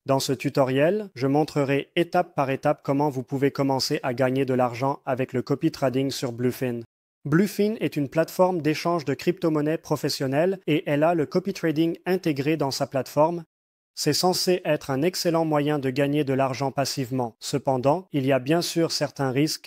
Dans ce tutoriel, je montrerai étape par étape comment vous pouvez commencer à gagner de l'argent avec le copy trading sur Bluefin. Bluefin est une plateforme d'échange de crypto-monnaies professionnelle et elle a le copy trading intégré dans sa plateforme. C'est censé être un excellent moyen de gagner de l'argent passivement. Cependant, il y a bien sûr certains risques.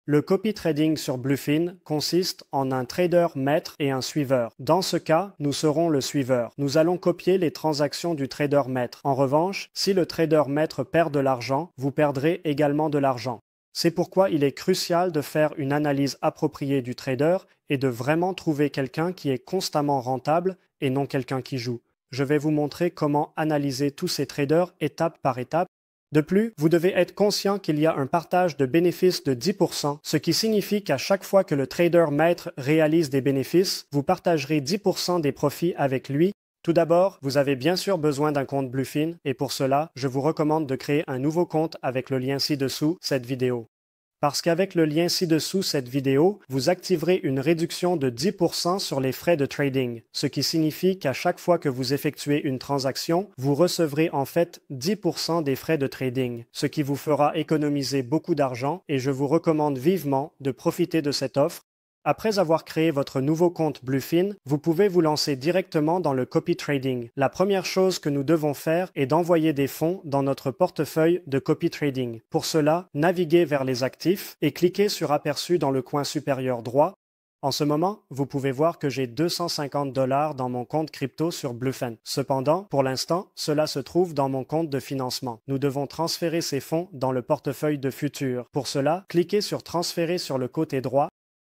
Le copy trading sur Bluefin consiste en un trader maître et un suiveur. Dans ce cas, nous serons le suiveur. Nous allons copier les transactions du trader maître. En revanche, si le trader maître perd de l'argent, vous perdrez également de l'argent. C'est pourquoi il est crucial de faire une analyse appropriée du trader et de vraiment trouver quelqu'un qui est constamment rentable et non quelqu'un qui joue. Je vais vous montrer comment analyser tous ces traders étape par étape. De plus, vous devez être conscient qu'il y a un partage de bénéfices de 10%, ce qui signifie qu'à chaque fois que le trader maître réalise des bénéfices, vous partagerez 10% des profits avec lui. Tout d'abord, vous avez bien sûr besoin d'un compte Bluefin et pour cela, je vous recommande de créer un nouveau compte avec le lien ci-dessous cette vidéo. Parce qu'avec le lien ci-dessous cette vidéo, vous activerez une réduction de 10% sur les frais de trading, ce qui signifie qu'à chaque fois que vous effectuez une transaction, vous recevrez en fait 10% des frais de trading, ce qui vous fera économiser beaucoup d'argent et je vous recommande vivement de profiter de cette offre. Après avoir créé votre nouveau compte Bluefin, vous pouvez vous lancer directement dans le copy trading. La première chose que nous devons faire est d'envoyer des fonds dans notre portefeuille de copy trading. Pour cela, naviguez vers les actifs et cliquez sur Aperçu dans le coin supérieur droit. En ce moment, vous pouvez voir que j'ai 250 $ dans mon compte crypto sur Bluefin. Cependant, pour l'instant, cela se trouve dans mon compte de financement. Nous devons transférer ces fonds dans le portefeuille de futur. Pour cela, cliquez sur Transférer sur le côté droit.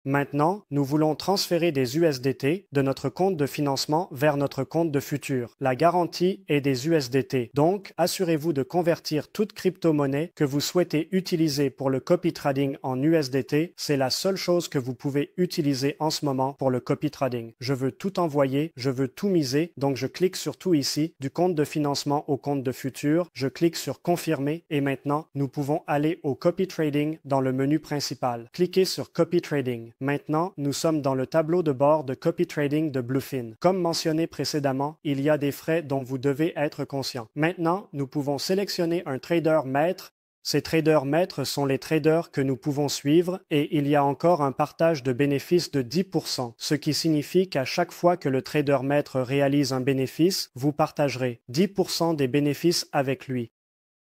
Maintenant, nous voulons transférer des USDT de notre compte de financement vers notre compte de futur. La garantie est des USDT. Donc, assurez-vous de convertir toute crypto-monnaie que vous souhaitez utiliser pour le copy trading en USDT. C'est la seule chose que vous pouvez utiliser en ce moment pour le copy trading. Je veux tout envoyer, je veux tout miser, donc je clique sur tout ici, du compte de financement au compte de futur. Je clique sur Confirmer et maintenant, nous pouvons aller au copy trading dans le menu principal. Cliquez sur Copy Trading. Maintenant, nous sommes dans le tableau de bord de copy trading de Bluefin. Comme mentionné précédemment, il y a des frais dont vous devez être conscient. Maintenant, nous pouvons sélectionner un trader maître. Ces traders maîtres sont les traders que nous pouvons suivre et il y a encore un partage de bénéfices de 10%, ce qui signifie qu'à chaque fois que le trader maître réalise un bénéfice, vous partagerez 10% des bénéfices avec lui.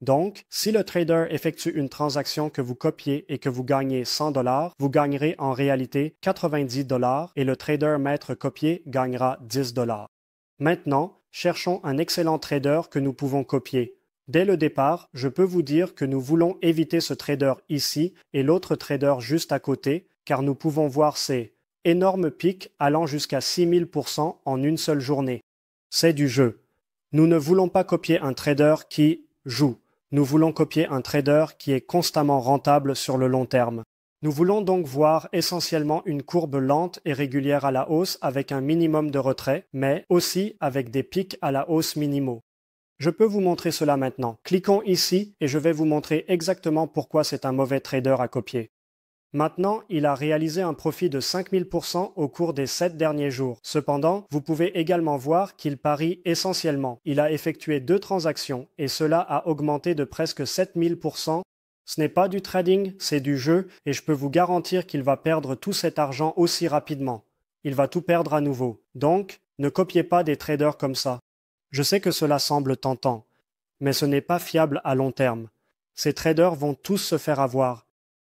Donc, si le trader effectue une transaction que vous copiez et que vous gagnez 100 $, vous gagnerez en réalité 90 $ et le trader maître copié gagnera 10 $. Maintenant, cherchons un excellent trader que nous pouvons copier. Dès le départ, je peux vous dire que nous voulons éviter ce trader ici et l'autre trader juste à côté, car nous pouvons voir ces énormes pics allant jusqu'à 6000% en une seule journée. C'est du jeu. Nous ne voulons pas copier un trader qui joue. Nous voulons copier un trader qui est constamment rentable sur le long terme. Nous voulons donc voir essentiellement une courbe lente et régulière à la hausse avec un minimum de retrait, mais aussi avec des pics à la hausse minimaux. Je peux vous montrer cela maintenant. Cliquons ici et je vais vous montrer exactement pourquoi c'est un mauvais trader à copier. Maintenant, il a réalisé un profit de 5000% au cours des 7 derniers jours. Cependant, vous pouvez également voir qu'il parie essentiellement. Il a effectué 2 transactions et cela a augmenté de presque 7000%. Ce n'est pas du trading, c'est du jeu et je peux vous garantir qu'il va perdre tout cet argent aussi rapidement. Il va tout perdre à nouveau. Donc, ne copiez pas des traders comme ça. Je sais que cela semble tentant, mais ce n'est pas fiable à long terme. Ces traders vont tous se faire avoir.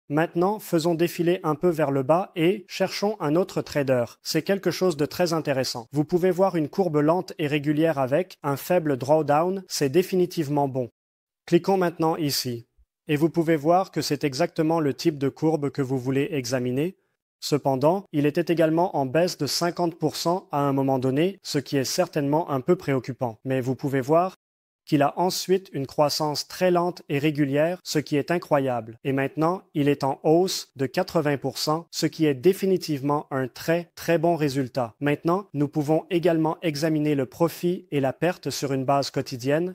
Maintenant, faisons défiler un peu vers le bas et cherchons un autre trader. C'est quelque chose de très intéressant. Vous pouvez voir une courbe lente et régulière avec un faible drawdown, c'est définitivement bon. Cliquons maintenant ici. Et vous pouvez voir que c'est exactement le type de courbe que vous voulez examiner. Cependant, il était également en baisse de 50% à un moment donné, ce qui est certainement un peu préoccupant. Mais vous pouvez voir qu'il a ensuite une croissance très lente et régulière, ce qui est incroyable. Et maintenant, il est en hausse de 80%, ce qui est définitivement un très bon résultat. Maintenant, nous pouvons également examiner le profit et la perte sur une base quotidienne.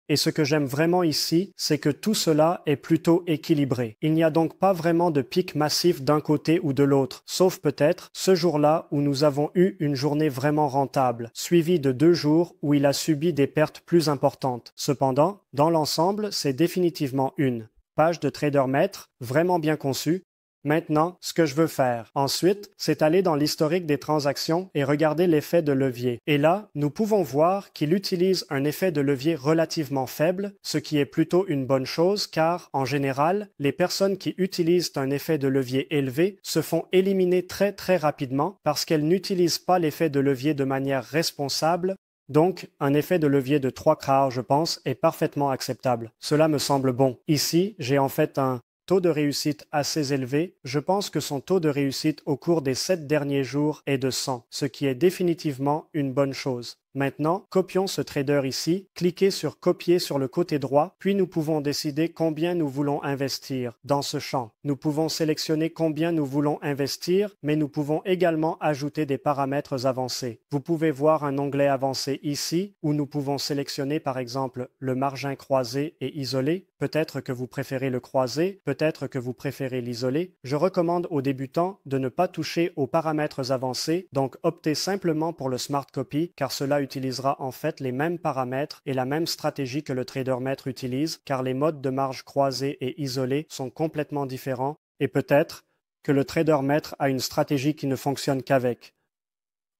Et ce que j'aime vraiment ici, c'est que tout cela est plutôt équilibré. Il n'y a donc pas vraiment de pic massif d'un côté ou de l'autre, sauf peut-être ce jour-là où nous avons eu une journée vraiment rentable, suivie de 2 jours où il a subi des pertes plus importantes. Cependant, dans l'ensemble, c'est définitivement une page de TraderMetrics vraiment bien conçue. Maintenant, ce que je veux faire ensuite, c'est aller dans l'historique des transactions et regarder l'effet de levier. Et là, nous pouvons voir qu'il utilise un effet de levier relativement faible, ce qui est plutôt une bonne chose car, en général, les personnes qui utilisent un effet de levier élevé se font éliminer très rapidement parce qu'elles n'utilisent pas l'effet de levier de manière responsable. Donc, un effet de levier de 3 quarts, je pense, est parfaitement acceptable. Cela me semble bon. Ici, j'ai en fait un taux de réussite assez élevé. Je pense que son taux de réussite au cours des 7 derniers jours est de 100, ce qui est définitivement une bonne chose. Maintenant, copions ce trader ici, cliquez sur Copier sur le côté droit, puis nous pouvons décider combien nous voulons investir dans ce champ. Nous pouvons sélectionner combien nous voulons investir, mais nous pouvons également ajouter des paramètres avancés. Vous pouvez voir un onglet avancé ici, où nous pouvons sélectionner par exemple le margin croisé et isolé. Peut-être que vous préférez le croisé, peut-être que vous préférez l'isolé. Je recommande aux débutants de ne pas toucher aux paramètres avancés, donc optez simplement pour le Smart Copy, car cela utilisera en fait les mêmes paramètres et la même stratégie que le TraderMetrics utilise, car les modes de marge croisés et isolés sont complètement différents, et peut-être que le TraderMetrics a une stratégie qui ne fonctionne qu'avec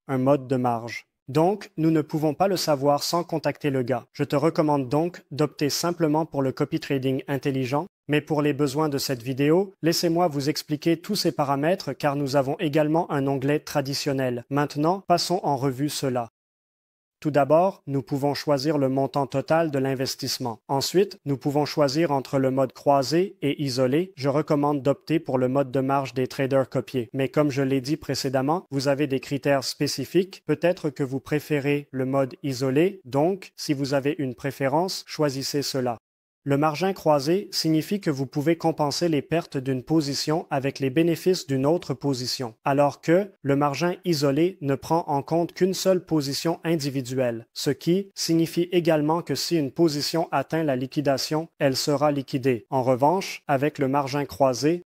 un mode de marge. Donc, nous ne pouvons pas le savoir sans contacter le gars. Je te recommande donc d'opter simplement pour le copy trading intelligent, mais pour les besoins de cette vidéo, laissez-moi vous expliquer tous ces paramètres car nous avons également un onglet traditionnel. Maintenant, passons en revue cela. Tout d'abord, nous pouvons choisir le montant total de l'investissement. Ensuite, nous pouvons choisir entre le mode croisé et isolé. Je recommande d'opter pour le mode de marge des traders copiés. Mais comme je l'ai dit précédemment, vous avez des critères spécifiques. Peut-être que vous préférez le mode isolé. Donc, si vous avez une préférence, choisissez cela. Le margin croisé signifie que vous pouvez compenser les pertes d'une position avec les bénéfices d'une autre position, alors que le margin isolé ne prend en compte qu'une seule position individuelle, ce qui signifie également que si une position atteint la liquidation, elle sera liquidée. En revanche, avec le margin croisé,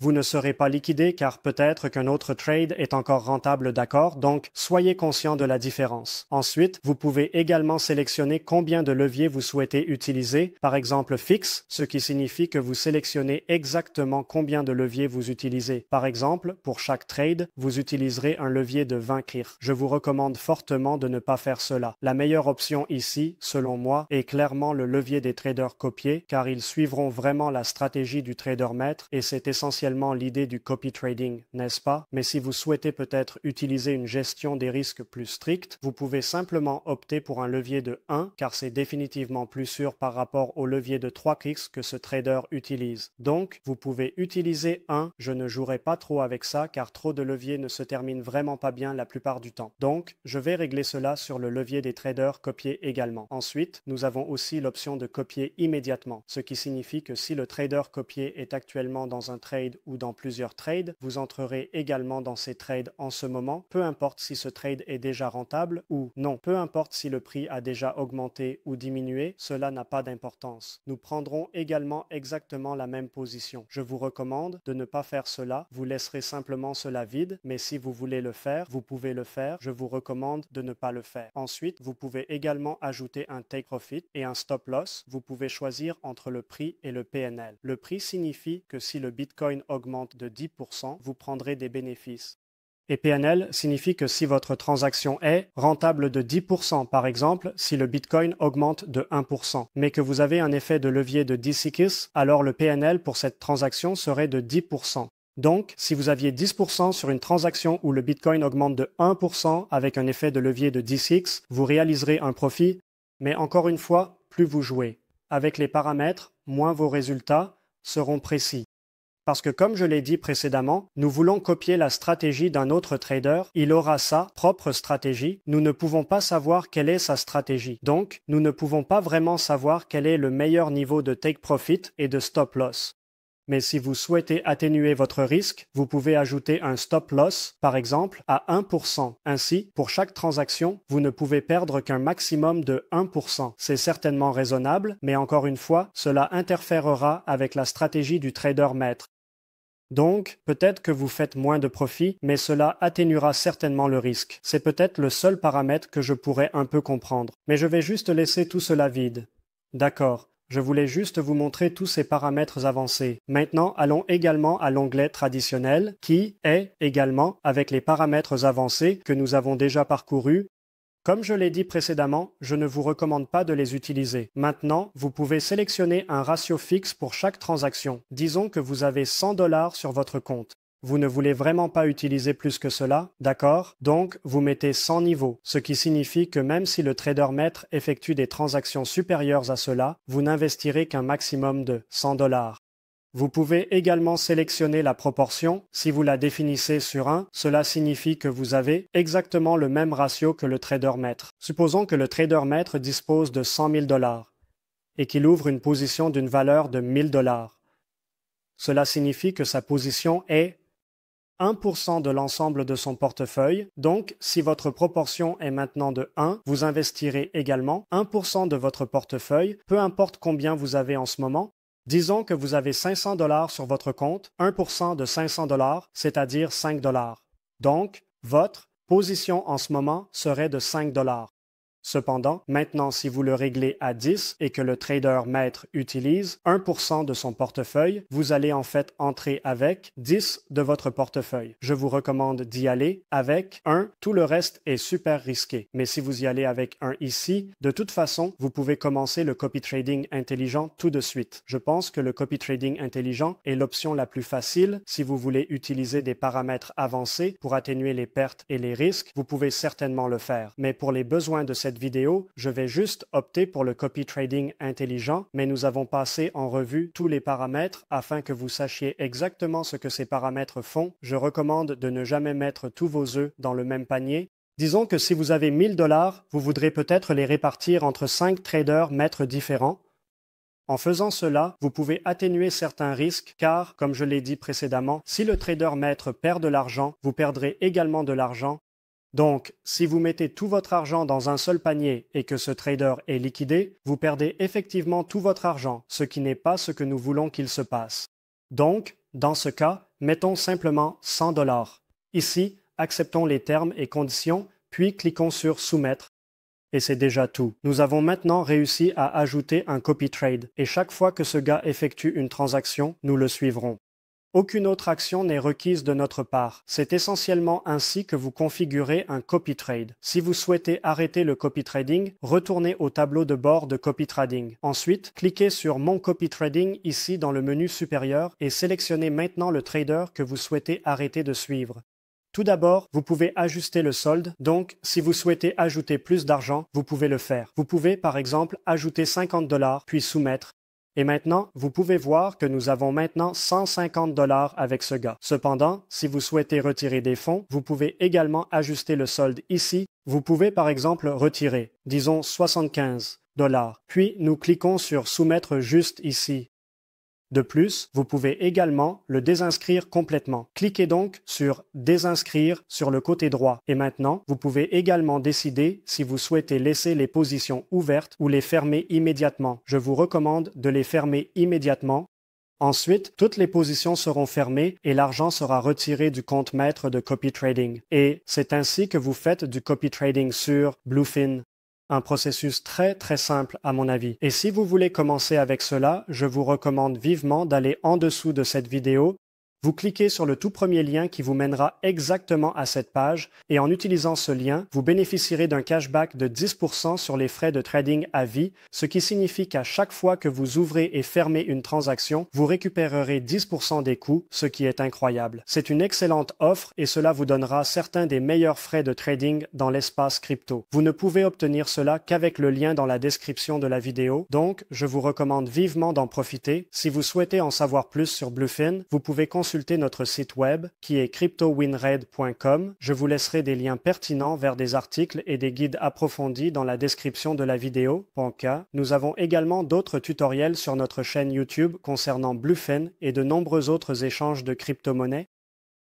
vous ne serez pas liquidé car peut-être qu'un autre trade est encore rentable, d'accord, donc soyez conscient de la différence. Ensuite, vous pouvez également sélectionner combien de leviers vous souhaitez utiliser, par exemple fixe, ce qui signifie que vous sélectionnez exactement combien de leviers vous utilisez. Par exemple, pour chaque trade, vous utiliserez un levier de 20 CRIR. Je vous recommande fortement de ne pas faire cela. La meilleure option ici, selon moi, est clairement le levier des traders copiés car ils suivront vraiment la stratégie du TraderMetrics et c'est essentiellement l'idée du copy trading, n'est-ce pas? Mais si vous souhaitez peut-être utiliser une gestion des risques plus stricte, vous pouvez simplement opter pour un levier de 1 car c'est définitivement plus sûr par rapport au levier de 3x que ce trader utilise. Donc, vous pouvez utiliser 1, je ne jouerai pas trop avec ça car trop de leviers ne se terminent vraiment pas bien la plupart du temps. Donc, je vais régler cela sur le levier des traders copiés également. Ensuite, nous avons aussi l'option de copier immédiatement, ce qui signifie que si le trader copié est actuellement dans un trade ou dans plusieurs trades, vous entrerez également dans ces trades en ce moment, peu importe si ce trade est déjà rentable ou non, peu importe si le prix a déjà augmenté ou diminué, cela n'a pas d'importance. Nous prendrons également exactement la même position. Je vous recommande de ne pas faire cela, vous laisserez simplement cela vide, mais si vous voulez le faire, vous pouvez le faire, je vous recommande de ne pas le faire. Ensuite, vous pouvez également ajouter un take profit et un stop loss, vous pouvez choisir entre le prix et le PNL. Le prix signifie que si le Bitcoin augmente de 10%, vous prendrez des bénéfices. Et PNL signifie que si votre transaction est rentable de 10%, par exemple, si le Bitcoin augmente de 1%, mais que vous avez un effet de levier de 10x, alors le PNL pour cette transaction serait de 10%. Donc, si vous aviez 10% sur une transaction où le Bitcoin augmente de 1% avec un effet de levier de 10x, vous réaliserez un profit, mais encore une fois, plus vous jouez. Avec les paramètres, moins vos résultats seront précis. Parce que comme je l'ai dit précédemment, nous voulons copier la stratégie d'un autre trader, il aura sa propre stratégie, nous ne pouvons pas savoir quelle est sa stratégie. Donc, nous ne pouvons pas vraiment savoir quel est le meilleur niveau de take profit et de stop loss. Mais si vous souhaitez atténuer votre risque, vous pouvez ajouter un stop loss, par exemple, à 1%. Ainsi, pour chaque transaction, vous ne pouvez perdre qu'un maximum de 1%. C'est certainement raisonnable, mais encore une fois, cela interférera avec la stratégie du trader maître. Donc, peut-être que vous faites moins de profit, mais cela atténuera certainement le risque. C'est peut-être le seul paramètre que je pourrais un peu comprendre. Mais je vais juste laisser tout cela vide. D'accord. Je voulais juste vous montrer tous ces paramètres avancés. Maintenant, allons également à l'onglet traditionnel qui est également avec les paramètres avancés que nous avons déjà parcourus. Comme je l'ai dit précédemment, je ne vous recommande pas de les utiliser. Maintenant, vous pouvez sélectionner un ratio fixe pour chaque transaction. Disons que vous avez 100 $ sur votre compte. Vous ne voulez vraiment pas utiliser plus que cela, d'accord? Donc, vous mettez 100 niveaux, ce qui signifie que même si le trader maître effectue des transactions supérieures à cela, vous n'investirez qu'un maximum de 100 $. Vous pouvez également sélectionner la proportion. Si vous la définissez sur 1, cela signifie que vous avez exactement le même ratio que le trader maître. Supposons que le trader maître dispose de 100 000 $ et qu'il ouvre une position d'une valeur de 1 000 $. Cela signifie que sa position est 1% de l'ensemble de son portefeuille. Donc, si votre proportion est maintenant de 1, vous investirez également 1% de votre portefeuille, peu importe combien vous avez en ce moment. Disons que vous avez 500 $ sur votre compte, 1% de 500 $, c'est-à-dire 5 $. Donc, votre position en ce moment serait de 5 $. Cependant, maintenant si vous le réglez à 10 et que le trader maître utilise 1% de son portefeuille, vous allez en fait entrer avec 10 de votre portefeuille. Je vous recommande d'y aller avec 1, tout le reste est super risqué. Mais si vous y allez avec 1 ici, de toute façon, vous pouvez commencer le copy trading intelligent tout de suite. Je pense que le copy trading intelligent est l'option la plus facile si vous voulez utiliser des paramètres avancés pour atténuer les pertes et les risques, vous pouvez certainement le faire. Mais pour les besoins de cette vidéo, je vais juste opter pour le copy trading intelligent, mais nous avons passé en revue tous les paramètres afin que vous sachiez exactement ce que ces paramètres font. Je recommande de ne jamais mettre tous vos œufs dans le même panier. Disons que si vous avez 1 000 $, vous voudrez peut-être les répartir entre 5 traders maîtres différents. En faisant cela, vous pouvez atténuer certains risques car, comme je l'ai dit précédemment, si le trader maître perd de l'argent, vous perdrez également de l'argent. Donc, si vous mettez tout votre argent dans un seul panier et que ce trader est liquidé, vous perdez effectivement tout votre argent, ce qui n'est pas ce que nous voulons qu'il se passe. Donc, dans ce cas, mettons simplement 100 $. Ici, acceptons les termes et conditions, puis cliquons sur Soumettre. Et c'est déjà tout. Nous avons maintenant réussi à ajouter un copy trade, et chaque fois que ce gars effectue une transaction, nous le suivrons. Aucune autre action n'est requise de notre part. C'est essentiellement ainsi que vous configurez un copy trade. Si vous souhaitez arrêter le copy trading, retournez au tableau de bord de copy trading. Ensuite, cliquez sur Mon copy trading ici dans le menu supérieur et sélectionnez maintenant le trader que vous souhaitez arrêter de suivre. Tout d'abord, vous pouvez ajuster le solde, donc si vous souhaitez ajouter plus d'argent, vous pouvez le faire. Vous pouvez par exemple ajouter 50 $, puis soumettre. Et maintenant, vous pouvez voir que nous avons maintenant 150 $ avec ce gars. Cependant, si vous souhaitez retirer des fonds, vous pouvez également ajuster le solde ici. Vous pouvez par exemple retirer, disons 75 $. Puis nous cliquons sur Soumettre juste ici. De plus, vous pouvez également le désinscrire complètement. Cliquez donc sur Désinscrire sur le côté droit. Et maintenant, vous pouvez également décider si vous souhaitez laisser les positions ouvertes ou les fermer immédiatement. Je vous recommande de les fermer immédiatement. Ensuite, toutes les positions seront fermées et l'argent sera retiré du compte maître de copy trading. Et c'est ainsi que vous faites du copy trading sur Bluefin. Un processus très simple à mon avis. Et si vous voulez commencer avec cela, je vous recommande vivement d'aller en dessous de cette vidéo. Vous cliquez sur le tout premier lien qui vous mènera exactement à cette page et en utilisant ce lien, vous bénéficierez d'un cashback de 10% sur les frais de trading à vie, ce qui signifie qu'à chaque fois que vous ouvrez et fermez une transaction, vous récupérerez 10% des coûts, ce qui est incroyable. C'est une excellente offre et cela vous donnera certains des meilleurs frais de trading dans l'espace crypto. Vous ne pouvez obtenir cela qu'avec le lien dans la description de la vidéo, donc je vous recommande vivement d'en profiter. Si vous souhaitez en savoir plus sur Bluefin, vous pouvez consulter consulter notre site web qui est cryptowinred.com. Je vous laisserai des liens pertinents vers des articles et des guides approfondis dans la description de la vidéo. Nous avons également d'autres tutoriels sur notre chaîne YouTube concernant Bluefin et de nombreux autres échanges de crypto-monnaies.